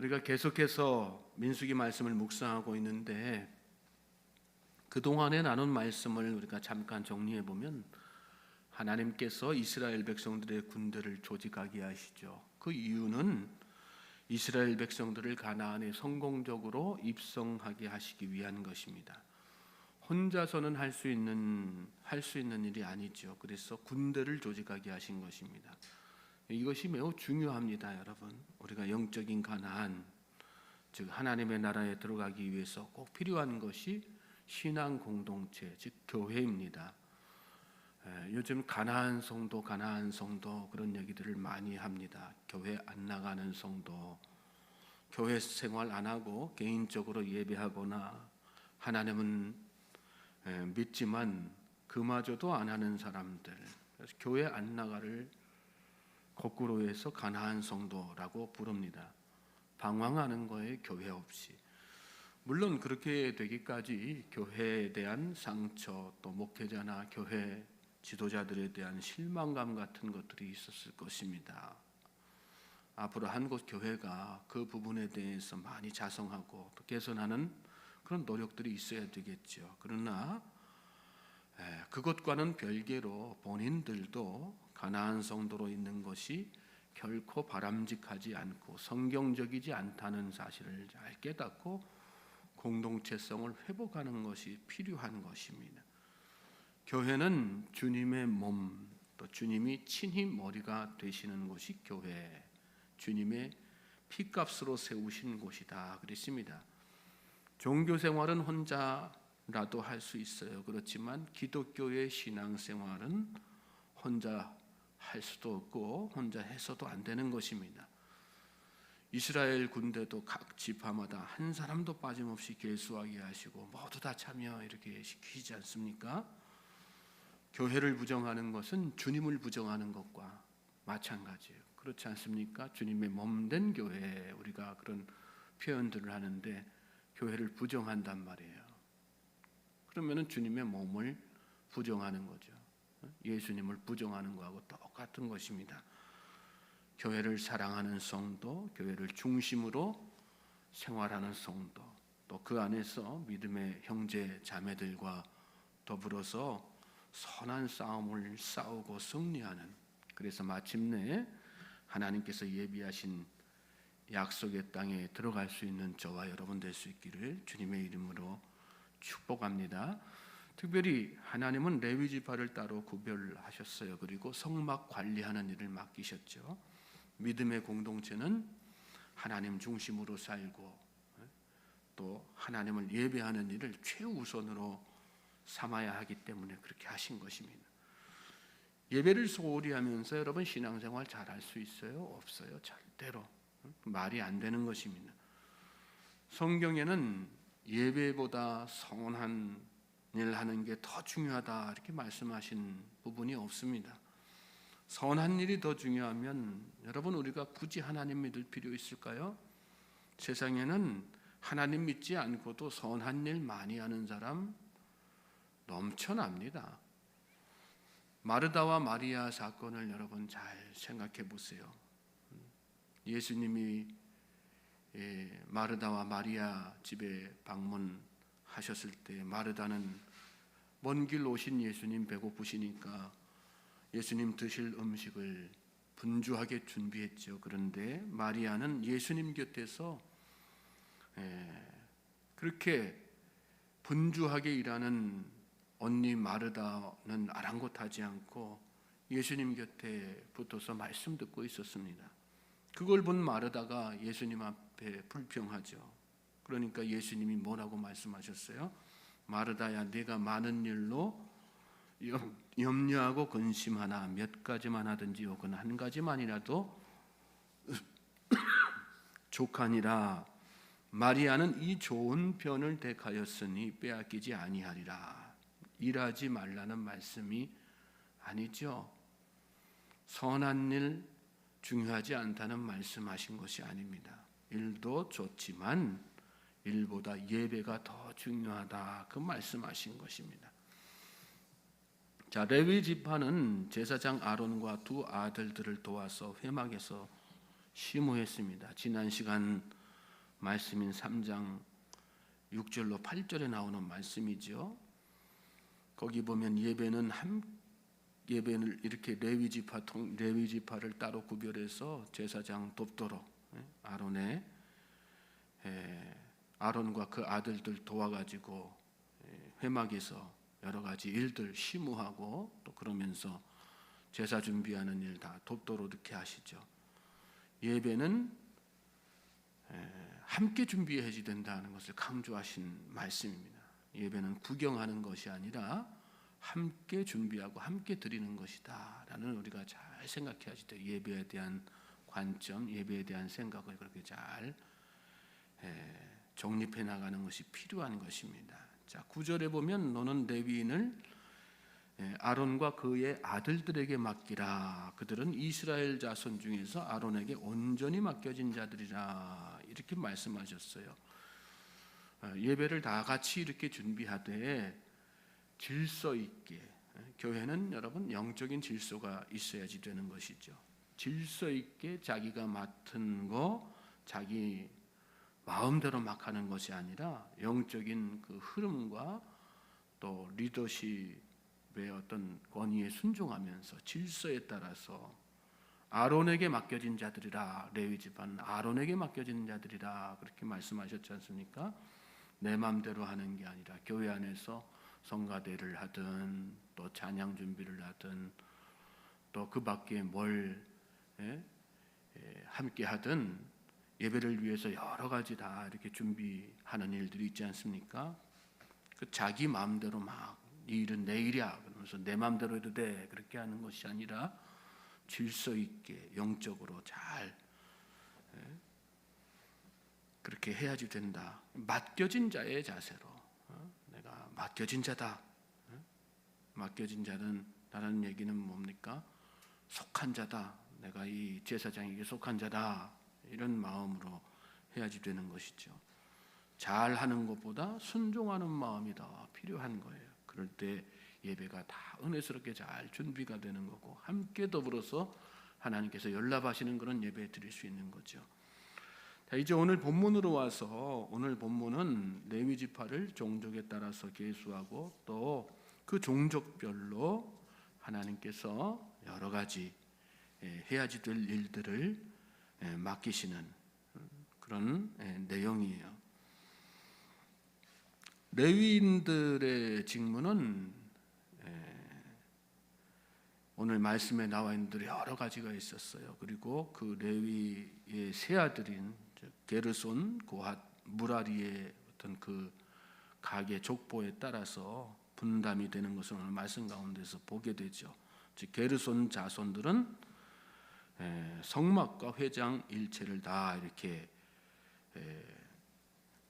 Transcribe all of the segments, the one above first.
우리가 계속해서 민수기 말씀을 묵상하고 있는데 그동안에 나눈 말씀을 우리가 잠깐 정리해 보면 하나님께서 이스라엘 백성들의 군대를 조직하게 하시죠. 그 이유는 이스라엘 백성들을 가나안에 성공적으로 입성하게 하시기 위한 것입니다. 혼자서는 할 수 있는 일이 아니죠. 그래서 군대를 조직하게 하신 것입니다. 이것이 매우 중요합니다, 여러분. 우리가 영적인 가나안, 즉 하나님의 나라에 들어가기 위해서 꼭 필요한 것이 신앙 공동체, 즉 교회입니다. 요즘 가나안 성도 그런 얘기들을 많이 합니다. 교회 안 나가는 성도, 교회 생활 안 하고 개인적으로 예배하거나 하나님은 믿지만 그마저도 안 하는 사람들, 그래서 교회 안 나가를 거꾸로 해서 가나안 성도라고 부릅니다. 방황하는 거예요, 교회 없이. 물론 그렇게 되기까지 교회에 대한 상처, 또 목회자나 교회 지도자들에 대한 실망감 같은 것들이 있었을 것입니다. 앞으로 한국 교회가 그 부분에 대해서 많이 자성하고 또 개선하는 그런 노력들이 있어야 되겠죠. 그러나 그것과는 별개로 본인들도 가나안 성도로 있는 것이 결코 바람직하지 않고 성경적이지 않다는 사실을 잘 깨닫고 공동체성을 회복하는 것이 필요한 것입니다. 교회는 주님의 몸, 또 주님이 친히 머리가 되시는 곳이 교회, 주님의 피값으로 세우신 곳이다 그랬습니다. 종교 생활은 혼자라도 할 수 있어요. 그렇지만 기독교의 신앙생활은 혼자 할 수도 없고 혼자 해서도 안 되는 것입니다. 이스라엘 군대도 각 지파마다 한 사람도 빠짐없이 계수하게 하시고 모두 다 참여 이렇게 시키지 않습니까? 교회를 부정하는 것은 주님을 부정하는 것과 마찬가지예요. 그렇지 않습니까? 주님의 몸된 교회, 우리가 그런 표현들을 하는데 교회를 부정한단 말이에요. 그러면은 주님의 몸을 부정하는 거죠. 예수님을 부정하는 것하고 똑같은 것입니다. 교회를 사랑하는 성도, 교회를 중심으로 생활하는 성도, 또 그 안에서 믿음의 형제 자매들과 더불어서 선한 싸움을 싸우고 승리하는, 그래서 마침내 하나님께서 예비하신 약속의 땅에 들어갈 수 있는 저와 여러분 될 수 있기를 주님의 이름으로 축복합니다. 특별히 하나님은 레위 지파를 따로 구별하셨어요. 그리고 성막 관리하는 일을 맡기셨죠. 믿음의 공동체는 하나님 중심으로 살고 또 하나님을 예배하는 일을 최우선으로 삼아야 하기 때문에 그렇게 하신 것입니다. 예배를 소홀히 하면서 여러분 신앙생활 잘할 수 있어요? 없어요. 절대로 말이 안 되는 것입니다. 성경에는 예배보다 선한 일 하는 게 더 중요하다 이렇게 말씀하신 부분이 없습니다. 선한 일이 더 중요하면 여러분 우리가 굳이 하나님 믿을 필요 있을까요? 세상에는 하나님 믿지 않고도 선한 일 많이 하는 사람 넘쳐납니다. 마르다와 마리아 사건을 여러분 잘 생각해 보세요. 예수님이 마르다와 마리아 집에 방문하셨을 때 마르다는 먼 길 오신 예수님 배고프시니까 예수님 드실 음식을 분주하게 준비했죠. 그런데 마리아는 예수님 곁에서 그렇게 분주하게 일하는 언니 마르다는 아랑곳하지 않고 예수님 곁에 붙어서 말씀 듣고 있었습니다. 그걸 본 마르다가 예수님 앞에 불평하죠. 그러니까 예수님이 뭐라고 말씀하셨어요? 마르다야, 네가 많은 일로 염려하고 근심하나 몇 가지만 하든지 혹은 한 가지만이라도 족하니라. 마리아는 이 좋은 편을 택하였으니 빼앗기지 아니하리라. 일하지 말라는 말씀이 아니죠. 선한 일 중요하지 않다는 말씀하신 것이 아닙니다. 일도 좋지만 일보다 예배가 더 중요하다 그 말씀하신 것입니다. 자, 레위 지파는 제사장 아론과 두 아들들을 도와서 회막에서 심호했습니다. 지난 시간 말씀인 3장 6절로 8절에 나오는 말씀이죠. 거기 보면 예배를 이렇게 레위 지파를 따로 구별해서 제사장 돕도록 아론과 그 아들들 도와가지고 회막에서 여러 가지 일들 심우하고 또 그러면서 제사 준비하는 일 다 돕도록 이렇게 하시죠. 예배는 함께 준비해야지 된다는 것을 강조하신 말씀입니다. 예배는 구경하는 것이 아니라 함께 준비하고 함께 드리는 것이다라는 우리가 잘 생각해야지 돼요. 예배에 대한 관점, 예배에 대한 생각을 그렇게 잘 정립해 나가는 것이 필요한 것입니다. 자, 9절에 보면 너는 레위인을 아론과 그의 아들들에게 맡기라. 그들은 이스라엘 자손 중에서 아론에게 온전히 맡겨진 자들이라. 이렇게 말씀하셨어요. 예배를 다 같이 이렇게 준비하되 질서 있게, 교회는 여러분 영적인 질서가 있어야지 되는 것이죠. 질서 있게 자기가 맡은 거 자기 마음대로 막 하는 것이 아니라 영적인 그 흐름과 또 리더십의 어떤 권위에 순종하면서 질서에 따라서 아론에게 맡겨진 자들이라, 레위 지파는 아론에게 맡겨진 자들이라 그렇게 말씀하셨지 않습니까? 내 마음대로 하는 게 아니라 교회 안에서 성가대를 하든 또 찬양 준비를 하든 또 그 밖에 뭘 함께 하든 예배를 위해서 여러 가지 다 이렇게 준비하는 일들이 있지 않습니까? 그 자기 마음대로 막 이 일은 내 일이야 그러면서 내 마음대로 해도 돼 그렇게 하는 것이 아니라 질서 있게 영적으로 잘 그렇게 해야지 된다. 맡겨진 자의 자세로 내가 맡겨진 자다. 맡겨진 자는 다른 얘기는 뭡니까? 속한 자다. 내가 이 제사장에게 속한 자다. 이런 마음으로 해야지 되는 것이죠. 잘하는 것보다 순종하는 마음이 더 필요한 거예요. 그럴 때 예배가 다 은혜스럽게 잘 준비가 되는 거고 함께 더불어서 하나님께서 연락하시는 그런 예배 드릴 수 있는 거죠. 자, 이제 오늘 본문으로 와서 오늘 본문은 레위 지파를 종족에 따라서 계수하고 또 그 종족별로 하나님께서 여러 가지 해야지 될 일들을 맡기시는 그런 내용이에요. 레위인들의 직무는 오늘 말씀에 나와 있는 대로 여러 가지가 있었어요. 그리고 그 레위의 세 아들인 게르손, 고핫, 무라리의 어떤 그 가계 족보에 따라서 분담이 되는 것을 오늘 말씀 가운데서 보게 되죠. 즉 게르손 자손들은 성막과 회장 일체를 다 이렇게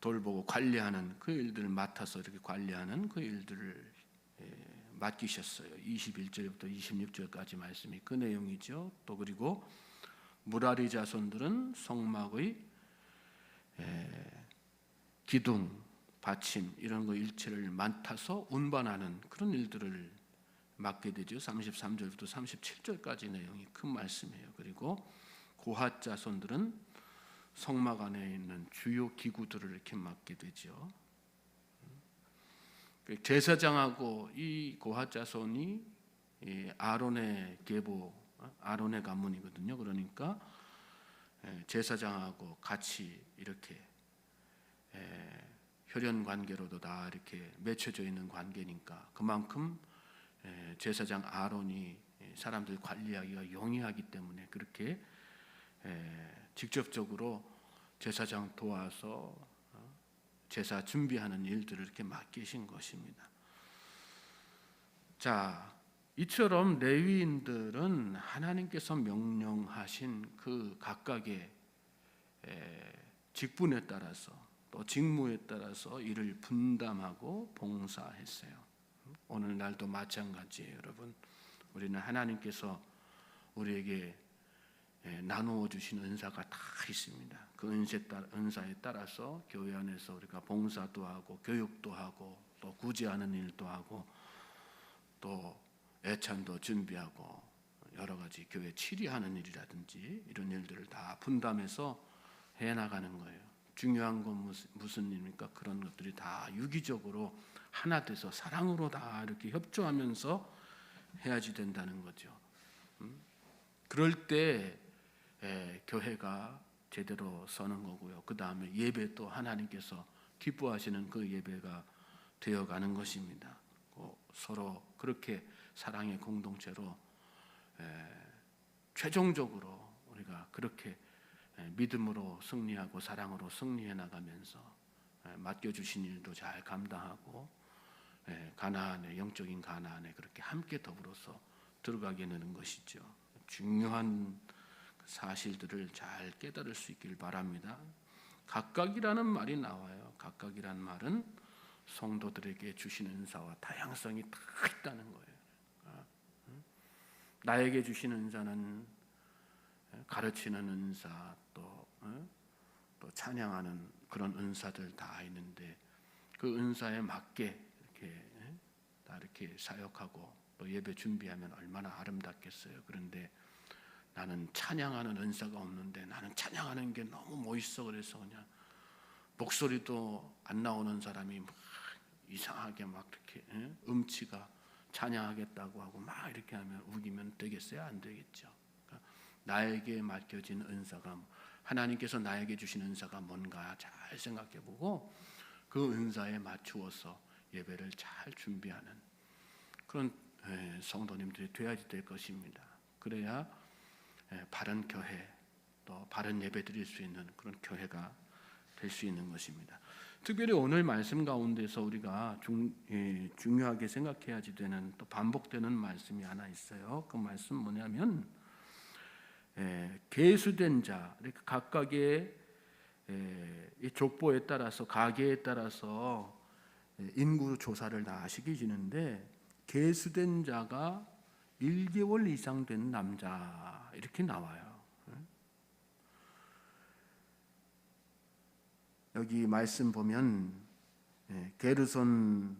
돌보고 관리하는 그 일들을 맡아서 이렇게 관리하는 그 일들을 맡기셨어요. 21절부터 26절까지 말씀이 그 내용이죠. 또 그리고 무라리 자손들은 성막의 기둥, 받침 이런 거 일체를 맡아서 운반하는 그런 일들을 맡게 되죠. 33절부터 37절까지 내용이 큰 말씀이에요. 그리고 고핫 자손들은 성막 안에 있는 주요 기구들을 이렇게 맡게 되죠. 제사장하고 이 고핫 자손이 아론의 계보, 아론의 가문이거든요. 그러니까 제사장하고 같이 이렇게 혈연 관계로도 다 이렇게 맺혀져 있는 관계니까 그만큼 제사장 아론이 사람들 관리하기가 용이하기 때문에 그렇게 직접적으로 제사장 도와서 제사 준비하는 일들을 이렇게 맡기신 것입니다. 자, 이처럼 레위인들은 하나님께서 명령하신 그 각각의 직분에 따라서 또 직무에 따라서 일을 분담하고 봉사했어요. 오늘날도 마찬가지예요, 여러분. 우리는 하나님께서 우리에게 나누어 주신 은사가 다 있습니다. 그 은사에 따라서 교회 안에서 우리가 봉사도 하고 교육도 하고 또 구제하는 일도 하고 또 애찬도 준비하고 여러 가지 교회 치리하는 일이라든지 이런 일들을 다 분담해서 해나가는 거예요. 중요한 건 무슨 일입니까? 그런 것들이 다 유기적으로 하나 돼서 사랑으로 다 이렇게 협조하면서 해야지 된다는 거죠. 그럴 때 교회가 제대로 서는 거고요. 그 다음에 예배 또 하나님께서 기뻐하시는 그 예배가 되어가는 것입니다. 서로 그렇게 사랑의 공동체로 최종적으로 우리가 그렇게 믿음으로 승리하고 사랑으로 승리해 나가면서 맡겨주신 일도 잘 감당하고 가나안의 영적인 가나안에 그렇게 함께 더불어서 들어가게 되는 것이죠. 중요한 사실들을 잘 깨달을 수 있길 바랍니다. 각각이라는 말이 나와요. 각각이란 말은 성도들에게 주신 은사와 다양성이 다 있다는 거예요. 나에게 주신 은사는 가르치는 은사, 또 찬양하는 그런 은사들 다 있는데 그 은사에 맞게 이렇게 사역하고 또 예배 준비하면 얼마나 아름답겠어요. 그런데 나는 찬양하는 은사가 없는데 나는 찬양하는 게 너무 멋있어 그래서 그냥 목소리도 안 나오는 사람이 막 이상하게 막 이렇게 음치가 찬양하겠다고 하고 막 이렇게 하면 우기면 되겠어요? 안 되겠죠. 그러니까 나에게 맡겨진 은사가 하나님께서 나에게 주신 은사가 뭔가 잘 생각해보고 그 은사에 맞추어서 예배를 잘 준비하는 그런 성도님들이 되어야 될 것입니다. 그래야 바른 교회 또 바른 예배 드릴 수 있는 그런 교회가 될 수 있는 것입니다. 특별히 오늘 말씀 가운데서 우리가 중요하게 생각해야지 되는 또 반복되는 말씀이 하나 있어요. 그 말씀 뭐냐면 계수된 자, 각각의 족보에 따라서 가계에 따라서 인구 조사를 다 시키시는데 계수된 자가 1개월 이상 된 남자 이렇게 나와요. 여기 말씀 보면 게르손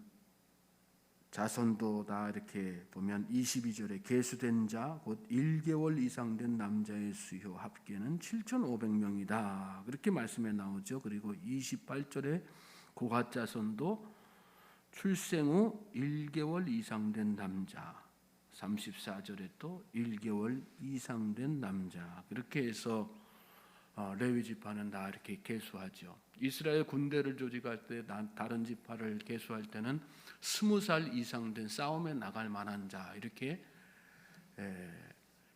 자손도 다 이렇게 보면 22절에 계수된 자 곧 1개월 이상 된 남자의 수요 합계는 7,500명이다. 그렇게 말씀에 나오죠. 그리고 28절에 고핫 자손도 출생 후 1개월 이상 된 남자, 34절에 또 1개월 이상 된 남자. 그렇게 해서 레위 지파는 다 이렇게 계수하죠. 이스라엘 군대를 조직할 때 다른 지파를 계수할 때는 20살 이상 된 싸움에 나갈 만한 자 이렇게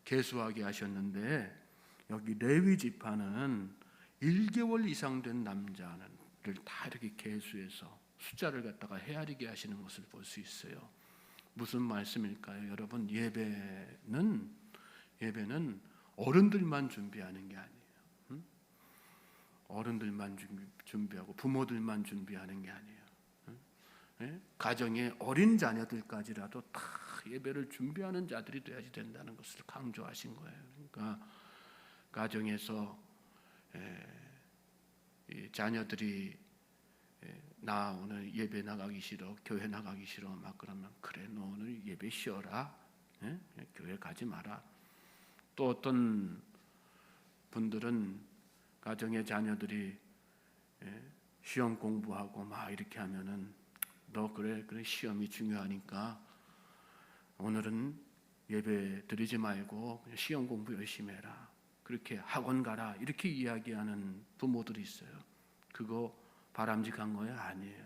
계수하게 하셨는데 여기 레위 지파는 1개월 이상 된 남자를 다 이렇게 계수해서 숫자를 갖다가 헤아리게 하시는 것을 볼 수 있어요. 무슨 말씀일까요? 여러분, 예배는 어른들만 준비하는 게 아니에요. 어른들만 준비하고 부모들만 준비하는 게 아니에요. 가정의 어린 자녀들까지라도 다 예배를 준비하는 자들이 되어야지 된다는 것을 강조하신 거예요. 그러니까 가정에서 이 자녀들이 나 오늘 예배 나가기 싫어, 교회 나가기 싫어 막 그러면 그래 너 오늘 예배 쉬어라, 교회 가지 마라. 또 어떤 분들은 가정의 자녀들이 시험 공부하고 막 이렇게 하면은 너 그래 시험이 중요하니까 오늘은 예배 드리지 말고 그냥 시험 공부 열심히 해라. 그렇게 학원 가라. 이렇게 이야기하는 부모들이 있어요. 그거 바람직한 거예요? 아니에요.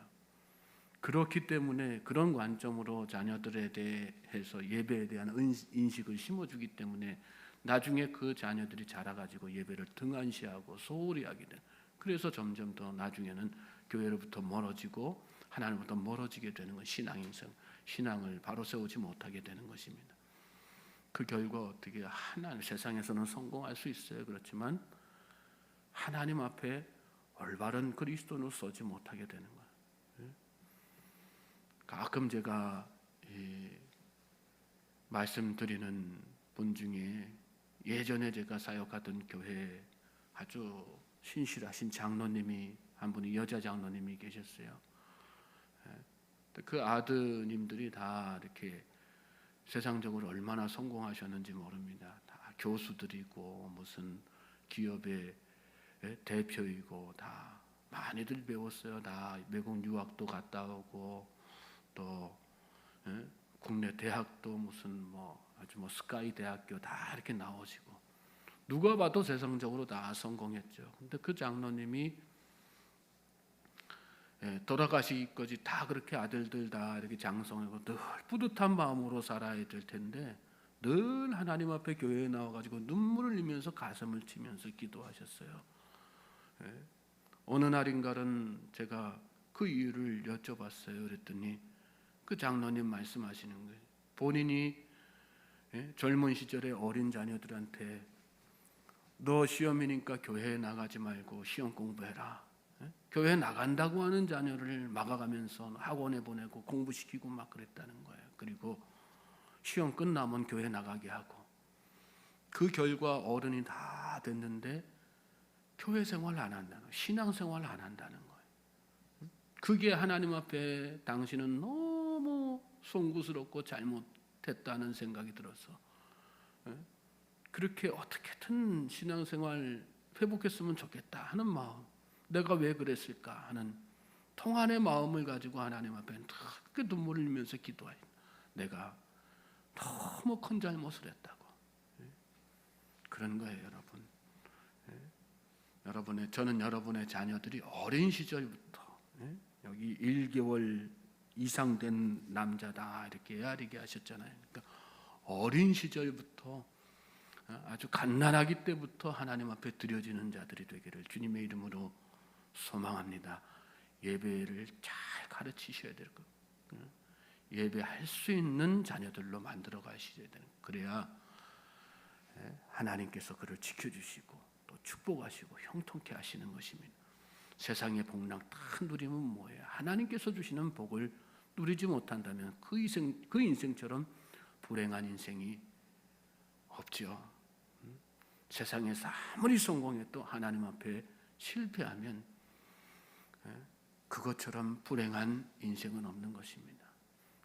그렇기 때문에 그런 관점으로 자녀들에 대해서 예배에 대한 인식을 심어주기 때문에 나중에 그 자녀들이 자라가지고 예배를 등한시하고 소홀히 하게 된. 그래서 점점 더 나중에는 교회로부터 멀어지고 하나님부터 멀어지게 되는 건 신앙을 바로 세우지 못하게 되는 것입니다. 그 결과 어떻게 하나님 세상에서는 성공할 수 있어요. 그렇지만 하나님 앞에 올바른 그리스도인으로 서지 못하게 되는 거예요. 가끔 제가 말씀드리는 분 중에 예전에 제가 사역하던 교회에 아주 신실하신 장로님이 한 분이 여자 장로님이 계셨어요. 그 아드님들이 다 이렇게 세상적으로 얼마나 성공하셨는지 모릅니다. 다 교수들이고 무슨 기업의 대표이고 다 많이들 배웠어요. 다 외국 유학도 갔다 오고 또 국내 대학도 무슨 아주 스카이 대학교 다 이렇게 나오시고 누가 봐도 세상적으로 다 성공했죠. 근데 그 장로님이 돌아가시기까지 다 그렇게 아들들 다 이렇게 장성하고 늘 뿌듯한 마음으로 살아야 될 텐데 늘 하나님 앞에 교회에 나와가지고 눈물을 흘리면서 가슴을 치면서 기도하셨어요. 어느 날인가는 제가 그 이유를 여쭤봤어요. 그랬더니 그 장로님 말씀하시는 거예요. 본인이 젊은 시절에 어린 자녀들한테 너 시험이니까 교회에 나가지 말고 시험 공부해라. 교회 나간다고 하는 자녀를 막아가면서 학원에 보내고 공부시키고 막 그랬다는 거예요. 그리고 시험 끝나면 교회 나가게 하고 그 결과 어른이 다 됐는데 교회 생활 안 한다는 거예요. 신앙 생활 안 한다는 거예요. 그게 하나님 앞에 당신은 너무 송구스럽고 잘못했다는 생각이 들어서 그렇게 어떻게든 신앙 생활 회복했으면 좋겠다 하는 마음, 내가 왜 그랬을까 하는 통안의 마음을 가지고 하나님 앞에 그렇게 눈물을 흘리면서 기도해요. 내가 너무 큰 잘못을 했다고. 그런 거예요, 여러분. 저는 여러분의 자녀들이 어린 시절부터 여기 1개월 이상 된 남자다 이렇게 헤아리게 하셨잖아요. 그러니까 어린 시절부터 아주 갓난아기 때부터 하나님 앞에 드려지는 자들이 되기를 주님의 이름으로 소망합니다. 예배를 잘 가르치셔야 될 것. 예배할 수 있는 자녀들로 만들어 가셔야 되는. 그래야 하나님께서 그를 지켜주시고 또 축복하시고 형통케 하시는 것입니다. 세상의 복락 다 누리면 뭐예요? 하나님께서 주시는 복을 누리지 못한다면 그 인생처럼 불행한 인생이 없죠. 세상에서 아무리 성공해도 하나님 앞에 실패하면 그것처럼 불행한 인생은 없는 것입니다.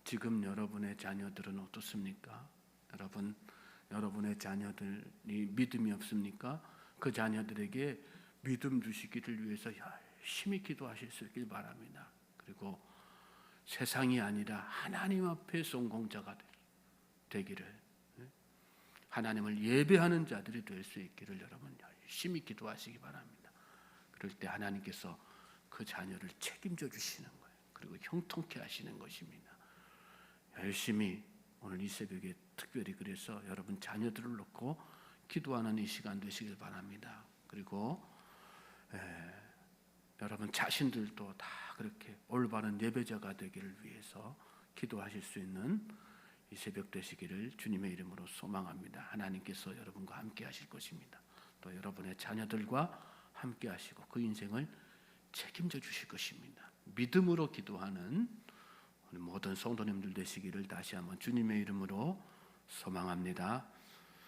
지금 여러분의 자녀들은 어떻습니까? 여러분의 자녀들이 믿음이 없습니까? 그 자녀들에게 믿음 주시기를 위해서 열심히 기도하실 수 있길 바랍니다. 그리고 세상이 아니라 하나님 앞에 성공자가 되기를, 하나님을 예배하는 자들이 될 수 있기를 여러분 열심히 기도하시기 바랍니다. 그럴 때 하나님께서 그 자녀를 책임져 주시는 거예요. 그리고 형통케 하시는 것입니다. 열심히 오늘 이 새벽에 특별히 그래서 여러분 자녀들을 놓고 기도하는 이 시간 되시길 바랍니다. 그리고 여러분 자신들도 다 그렇게 올바른 예배자가 되기를 위해서 기도하실 수 있는 이 새벽 되시기를 주님의 이름으로 소망합니다. 하나님께서 여러분과 함께 하실 것입니다. 또 여러분의 자녀들과 함께 하시고 그 인생을 책임져 주실 것입니다. 믿음으로 기도하는 모든 성도님들 되시기를 다시 한번 주님의 이름으로 소망합니다.